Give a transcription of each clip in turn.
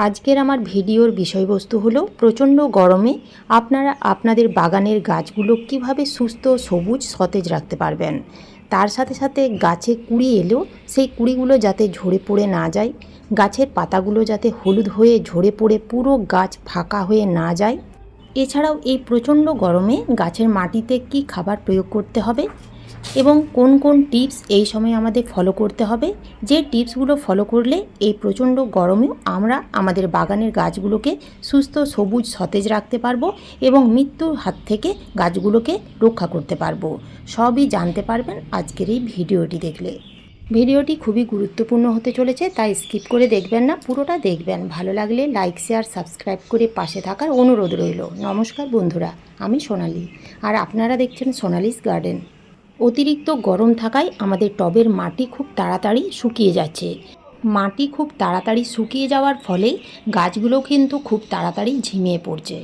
আজকের আমার ভিডিওর বিষয়বস্তু হলো প্রচণ্ড গরমে আপনারা আপনাদের বাগানের গাছগুলো কিভাবে সুস্থ সবুজ সতেজ রাখতে পারবেন। তার সাথে সাথে গাছে কুঁড়ি এলেও সেই কুঁড়িগুলো যাতে ঝরে পড়ে না যায়, গাছের পাতাগুলো যাতে হলুদ হয়ে ঝরে পড়ে পুরো গাছ ফাঁকা হয়ে না যায়। এছাড়াও এই প্রচণ্ড গরমে গাছের মাটিতে কি খাবার প্রয়োগ করতে হবে এবং কোন কোন টিপস এই সময় আমাদের ফলো করতে হবে, যে টিপসগুলো ফলো করলে এই প্রচণ্ড গরমেও আমরা আমাদের বাগানের গাছগুলোকে সুস্থ সবুজ সতেজ রাখতে পারবো এবং মৃত্যুর হাত থেকে গাছগুলোকে রক্ষা করতে পারবো, সবই জানতে পারবেন আজকের এই ভিডিওটি দেখলে। ভিডিওটি খুবই গুরুত্বপূর্ণ হতে চলেছে, তাই স্কিপ করে দেখবেন না, পুরোটা দেখবেন। ভালো লাগলে লাইক শেয়ার সাবস্ক্রাইব করে পাশে থাকার অনুরোধ রইল। নমস্কার বন্ধুরা, আমি সোনালি আর আপনারা দেখছেন সোনালিস গার্ডেন। অতিরিক্ত গরম থাকায় আমাদের টবের মাটি খুব তাড়াতাড়ি শুকিয়ে যাচ্ছে। মাটি খুব তাড়াতাড়ি শুকিয়ে যাওয়ার ফলে গাছগুলো কিন্তু খুব তাড়াতাড়ি ঝিমিয়ে পড়ছে।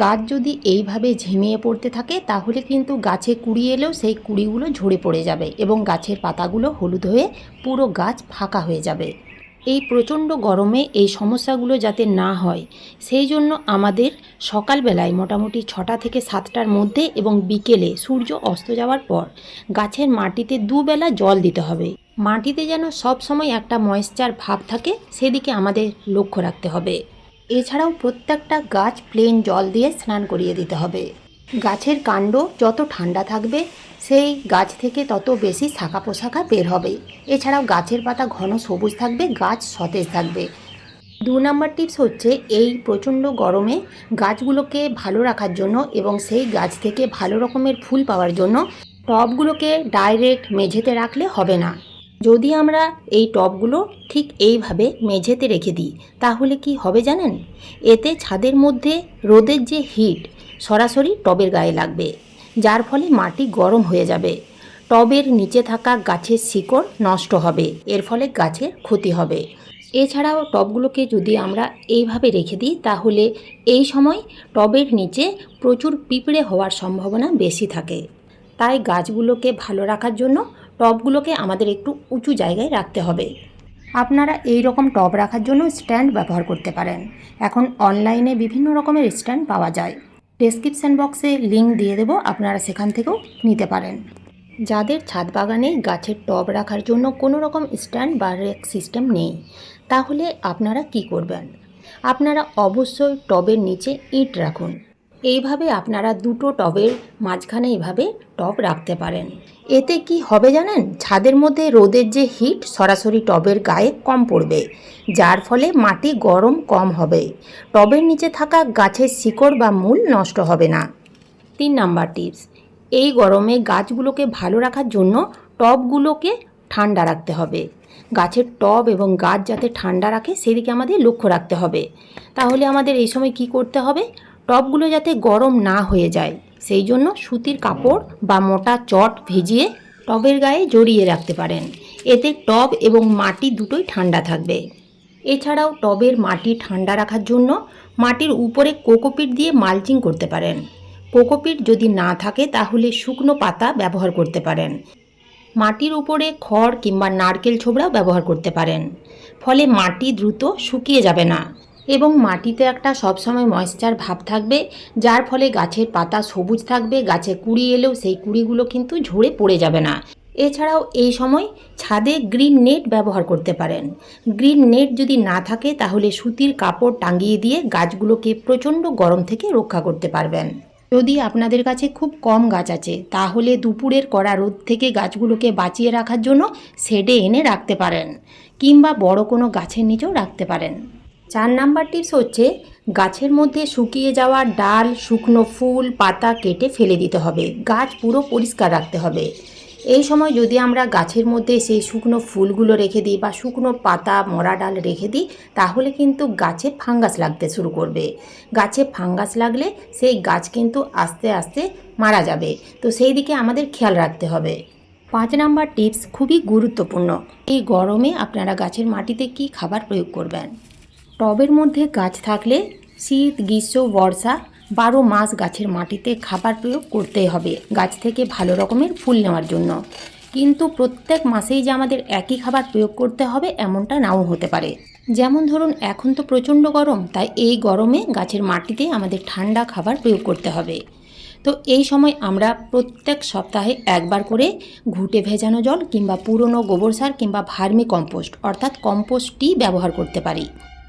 গাছ যদি এইভাবে ঝিমিয়ে পড়তে থাকে তাহলে কিন্তু গাছে কুঁড়ি এলেও সেই কুঁড়িগুলো ঝরে পড়ে যাবে এবং গাছের পাতাগুলো হলুদ হয়ে পুরো গাছ ফাঁকা হয়ে যাবে। এই প্রচণ্ড গরমে এই সমস্যাগুলো যাতে না হয় সেই জন্য আমাদের সকালবেলায় মোটামুটি 6টা থেকে 7টার মধ্যে এবং বিকেলে সূর্য অস্ত যাওয়ার পর গাছের মাটিতে দুবেলা জল দিতে হবে। মাটিতে যেন সব সময় একটা ময়েশ্চার ভাব থাকে সেদিকে আমাদের লক্ষ্য রাখতে হবে। এছাড়াও প্রত্যেকটা গাছ প্লেন জল দিয়ে স্নান করিয়ে দিতে হবে। গাছের কাণ্ড যত ঠান্ডা থাকবে সেই গাছ থেকে তত বেশি শাখা পোশাখা বের হবে। এছাড়াও গাছের পাতা ঘন সবুজ থাকবে, গাছ সতেজ থাকবে। 2 নম্বর টিপস হচ্ছে এই প্রচণ্ড গরমে গাছগুলোকে ভালো রাখার জন্য এবং সেই গাছ থেকে ভালো রকমের ফুল পাওয়ার জন্য টবগুলোকে ডাইরেক্ট মেঝেতে রাখলে হবে না। যদি আমরা এই টবগুলো ঠিক এইভাবে মেঝেতে রেখে দিই তাহলে কি হবে জানেন? এতে ছাদের মধ্যে রোদের যে হিট সরাসরি টবের গায়ে লাগবে, যার ফলে মাটি গরম হয়ে যাবে। টবের নিচে থাকা গাছের শিকড় নষ্ট হবে, এর ফলে গাছের ক্ষতি হবে। এছাড়াও টবগুলোকে যদি আমরা এইভাবে রেখে দিই তাহলে এই সময় টবের নিচে প্রচুর পিঁপড়ে হওয়ার সম্ভাবনা বেশি থাকে। তাই গাছগুলোকে ভালো রাখার জন্য টবগুলোকে আমাদের একটু উঁচু জায়গায় রাখতে হবে। আপনারা এই রকম টব রাখার জন্য স্ট্যান্ড ব্যবহার করতে পারেন। এখন অনলাইনে বিভিন্ন রকমের স্ট্যান্ড পাওয়া যায়, ডেসক্রিপশান বক্সে লিঙ্ক দিয়ে দেবো, আপনারা সেখান থেকেও নিতে পারেন। যাদের ছাদ বাগানে গাছের টব রাখার জন্য কোনো রকম স্ট্যান্ড বা রেক সিস্টেম নেই তাহলে আপনারা কি করবেন? আপনারা অবশ্যই টবের নিচে ইট রাখুন। এইভাবে আপনারা দুটো টবের মাঝখানে এইভাবে টব রাখতে পারেন। এতে কি হবে জানেন? ছাদের মধ্যে রোদের যে হিট সরাসরি টবের গায়ে কম পড়বে, যার ফলে মাটি গরম কম হবে। টবের নিচে থাকা গাছের শিকড় বা মূল নষ্ট হবে না। 3 নম্বর টিপস, এই গরমে গাছগুলোকে ভালো রাখার জন্য টবগুলোকে ঠান্ডা রাখতে হবে। গাছের টব এবং গাছ যাতে ঠান্ডা রাখে সেদিকে আমাদের লক্ষ্য রাখতে হবে। তাহলে আমাদের এই সময় কি করতে হবে? টবগুলো যাতে গরম না হয়ে যায় সেই জন্য সুতির কাপড় বা মোটা চট ভিজিয়ে টবের গায়ে জড়িয়ে রাখতে পারেন। এতে টব এবং মাটি দুটোই ঠান্ডা থাকবে। এছাড়াও টবের মাটি ঠান্ডা রাখার জন্য মাটির উপরে কোকোপিট দিয়ে মালচিং করতে পারেন। কোকোপিট যদি না থাকে তাহলে শুকনো পাতা ব্যবহার করতে পারেন। মাটির উপরে খড় কিংবা নারকেল ছোবড়াও ব্যবহার করতে পারেন। ফলে মাটি দ্রুত শুকিয়ে যাবে না এবং মাটিতে একটা সবসময় ময়েশ্চার ভাব থাকবে, যার ফলে গাছের পাতা সবুজ থাকবে। গাছে কুঁড়ি এলেও সেই কুঁড়িগুলো কিন্তু ঝরে পড়ে যাবে না। এছাড়াও এই সময় ছাদে গ্রিন নেট ব্যবহার করতে পারেন। গ্রিন নেট যদি না থাকে তাহলে সুতির কাপড় টাঙিয়ে দিয়ে গাছগুলোকে প্রচণ্ড গরম থেকে রক্ষা করতে পারবেন। যদি আপনাদের কাছে খুব কম গাছ আছে তাহলে দুপুরের কড়া রোদ থেকে গাছগুলোকে বাঁচিয়ে রাখার জন্য শেডে এনে রাখতে পারেন কিংবা বড় কোনো গাছের নিচেও রাখতে পারেন। 4 নাম্বার টিপস হচ্ছে গাছের মধ্যে শুকিয়ে যাওয়া ডাল, শুকনো ফুল, পাতা কেটে ফেলে দিতে হবে। গাছ পুরো পরিষ্কার রাখতে হবে। এই সময় যদি আমরা গাছের মধ্যে সেই শুকনো ফুলগুলো রেখে দিই বা শুকনো পাতা, মরা ডাল রেখে দিই তাহলে কিন্তু গাছে ফাঙ্গাস লাগতে শুরু করবে। গাছে ফাঙ্গাস লাগলে সেই গাছ কিন্তু আস্তে আস্তে মারা যাবে, তো সেই দিকে আমাদের খেয়াল রাখতে হবে। 5 নাম্বার টিপস খুবই গুরুত্বপূর্ণ। এই গরমে আপনারা গাছের মাটিতে কি খাবার প্রয়োগ করবেন? টবের মধ্যে গাছ থাকলে শীত, গ্রীষ্ম, বর্ষা 12 মাস গাছের মাটিতে খাবার প্রয়োগ করতেই হবে গাছ থেকে ভালো রকমের ফুল নেওয়ার জন্য। কিন্তু প্রত্যেক মাসেই যে আমাদের একই খাবার প্রয়োগ করতে হবে এমনটা নাও হতে পারে। যেমন ধরুন এখন তো প্রচণ্ড গরম, তাই এই গরমে গাছের মাটিতে আমাদের ঠান্ডা খাবার প্রয়োগ করতে হবে। তো এই সময় আমরা প্রত্যেক সপ্তাহে একবার করে ঘুঁটে ভেজানো জল কিংবা পুরনো গোবর সার কিংবা ভার্মি কম্পোস্ট অর্থাৎ কম্পোস্টটি ব্যবহার করতে পারি।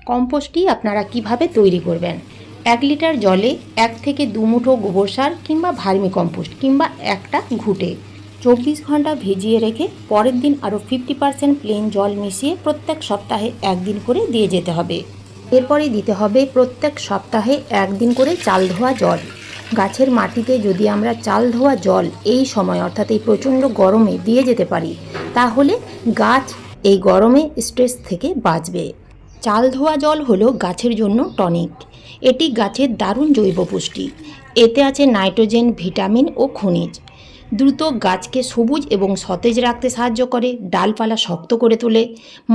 কম্পোস্টটি আপনারা কিভাবে তৈরি করবেন? 1 লিটার জলে 1 থেকে 2 মুঠো গোবর সার কিংবা ভার্মি কম্পোস্ট কিংবা একটা ঘুঁটে 24 ঘন্টা ভিজিয়ে রেখে পরের দিন আরও 50% প্লেন জল মিশিয়ে প্রত্যেক সপ্তাহে একদিন করে দিয়ে যেতে হবে। এরপরে দিতে হবে প্রত্যেক সপ্তাহে একদিন করে চাল ধোয়া জল। গাছের মাটিতে যদি আমরা চাল ধোয়া জল এই সময় অর্থাৎ এই প্রচণ্ড গরমে দিয়ে যেতে পারি, তাহলে গাছ এই গরমে স্ট্রেস থেকে বাঁচবে। চাল ধোয়া জল হলো গাছের জন্য টনিক। এটি গাছের দারুণ জৈব পুষ্টি। এতে আছে নাইট্রোজেন, ভিটামিন ও খনিজ। দ্রুত গাছকে সবুজ এবং সতেজ রাখতে সাহায্য করে, ডালপালা শক্ত করে তোলে,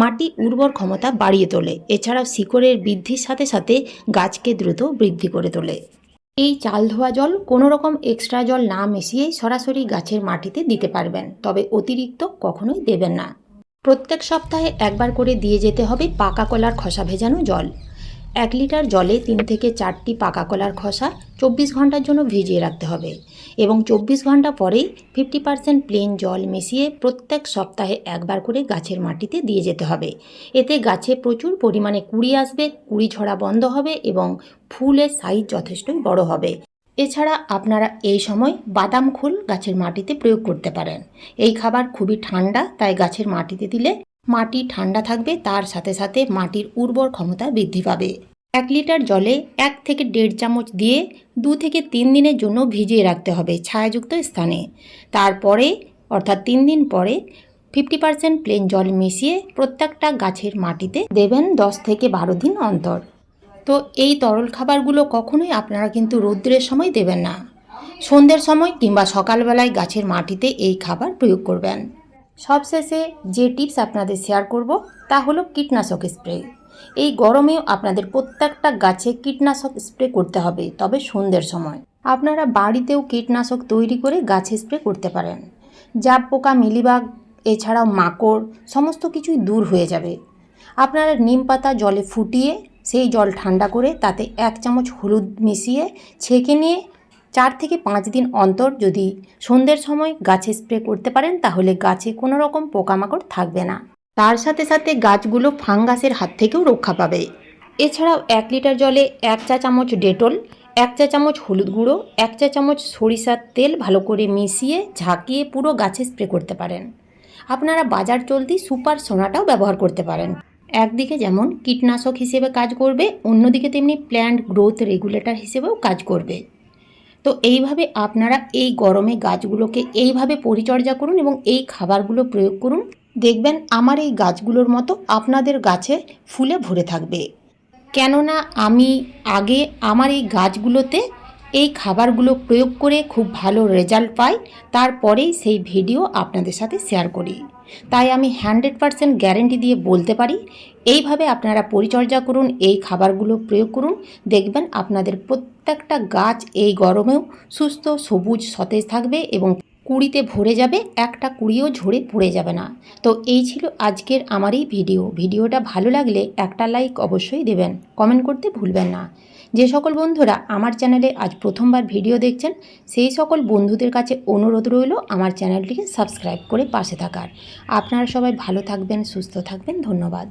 মাটি উর্বর ক্ষমতা বাড়িয়ে তোলে। এছাড়াও শিকড়ের বৃদ্ধির সাথে সাথে গাছকে দ্রুত বৃদ্ধি করে তোলে। এই চাল ধোয়া জল কোনো রকম এক্সট্রা জল না মিশিয়েই সরাসরি গাছের মাটিতে দিতে পারবেন, তবে অতিরিক্ত কখনোই দেবেন না। প্রত্যেক সপ্তাহে একবার করে দিয়ে যেতে হবে পাকা কলার খোসা ভেজানো জল। 1 লিটার জলে 3 থেকে 4টি পাকা কলার খোসা 24 ঘন্টার জন্য ভিজিয়ে রাখতে হবে এবং 24 ঘন্টা পরেই 50% প্লেন জল মিশিয়ে প্রত্যেক সপ্তাহে একবার করে গাছের মাটিতে দিয়ে যেতে হবে। এতে গাছে প্রচুর পরিমাণে কুঁড়ি আসবে, কুঁড়ি ঝরা বন্ধ হবে এবং ফুলের সাইজ যথেষ্টই বড় হবে। এছাড়া আপনারা এই সময় বাদাম খোল গাছের মাটিতে প্রয়োগ করতে পারেন। এই খাবার খুবই ঠান্ডা, তাই গাছের মাটিতে দিলে মাটি ঠান্ডা থাকবে, তার সাথে সাথে মাটির উর্বর ক্ষমতা বৃদ্ধি পাবে। 1 লিটার জলে 1 থেকে 1.5 চামচ দিয়ে 2 থেকে 3 দিনের জন্য ভিজিয়ে রাখতে হবে ছায়াযুক্ত স্থানে। তারপরে অর্থাৎ 3 দিন পরে 50% প্লেন জল মিশিয়ে প্রত্যেকটা গাছের মাটিতে দেবেন 10 থেকে 12 দিন অন্তর। তো এই তরল খাবারগুলো কখনোই আপনারা কিন্তু রৌদ্রের সময় দেবেন না। সন্ধ্যের সময় কিংবা সকালবেলায় গাছের মাটিতে এই খাবার প্রয়োগ করবেন। সবশেষে যে টিপস আপনাদের শেয়ার করব তা হলো কীটনাশক স্প্রে। এই গরমেও আপনাদের প্রত্যেকটা গাছে কীটনাশক স্প্রে করতে হবে, তবে সন্ধ্যের সময়। আপনারা বাড়িতেও কীটনাশক তৈরি করে গাছে স্প্রে করতে পারেন। জাব পোকা, মিলিবাগ, এছাড়াও মাকড় সমস্ত কিছুই দূর হয়ে যাবে। আপনারা নিম পাতা জলে ফুটিয়ে সেই জল ঠান্ডা করে তাতে 1 চামচ হলুদ মিশিয়ে ছেঁকে নিয়ে 4 থেকে 5 দিন অন্তর যদি সন্ধ্যের সময় গাছে স্প্রে করতে পারেন, তাহলে গাছে কোনো রকম পোকামাকড় থাকবে না। তার সাথে সাথে গাছগুলো ফাঙ্গাসের হাত থেকেও রক্ষা পাবে। এছাড়াও 1 লিটার জলে 1 চা চামচ ডেটল, 1 চা চামচ হলুদ গুঁড়ো, 1 চা চামচ সরিষার তেল ভালো করে মিশিয়ে ঝাঁকিয়ে পুরো গাছে স্প্রে করতে পারেন। আপনারা বাজার চলতি সুপার সোনাটাও ব্যবহার করতে পারেন। একদিকে যেমন কীটনাশক হিসেবে কাজ করবে, অন্যদিকে তেমনি প্ল্যান্ট গ্রোথ রেগুলেটর হিসেবেও কাজ করবে। তো এইভাবে আপনারা এই গরমে গাছগুলোকে এইভাবে পরিচর্যা করুন এবং এই খাবারগুলো প্রয়োগ করুন। দেখবেন আমার এই গাছগুলোর মতো আপনাদের গাছে ফুলে ভরে থাকবে। কেননা আমি আগে আমার এই গাছগুলোতে এই খাবারগুলো প্রয়োগ করে খুব ভালো রেজাল্ট পাই, তারপরেই সেই ভিডিও আপনাদের সাথে শেয়ার করি। তাই আমি 100% গ্যারেন্টি দিয়ে বলতে পারি, এইভাবে আপনারা পরিচর্যা করুন, এই খাবারগুলো প্রয়োগ করুন, দেখবেন আপনাদের প্রত্যেকটা গাছ এই গরমেও সুস্থ, সবুজ, সতেজ থাকবে এবং কুঁড়িতে ভরে যাবে, একটা কুঁড়িও ঝরে পড়ে যাবে না। তো এই ছিল আজকের আমার এই ভিডিওটা ভালো লাগলে একটা লাইক অবশ্যই দেবেন, কমেন্ট করতে ভুলবেন না। যে সকল বন্ধুরা আমার চ্যানেলে আজ প্রথমবার ভিডিও দেখছেন, সেই সকল বন্ধুদের কাছে অনুরোধ রইল আমার চ্যানেলটিকে সাবস্ক্রাইব করে পাশে থাকার। আপনারা সবাই ভালো থাকবেন, সুস্থ থাকবেন, ধন্যবাদ।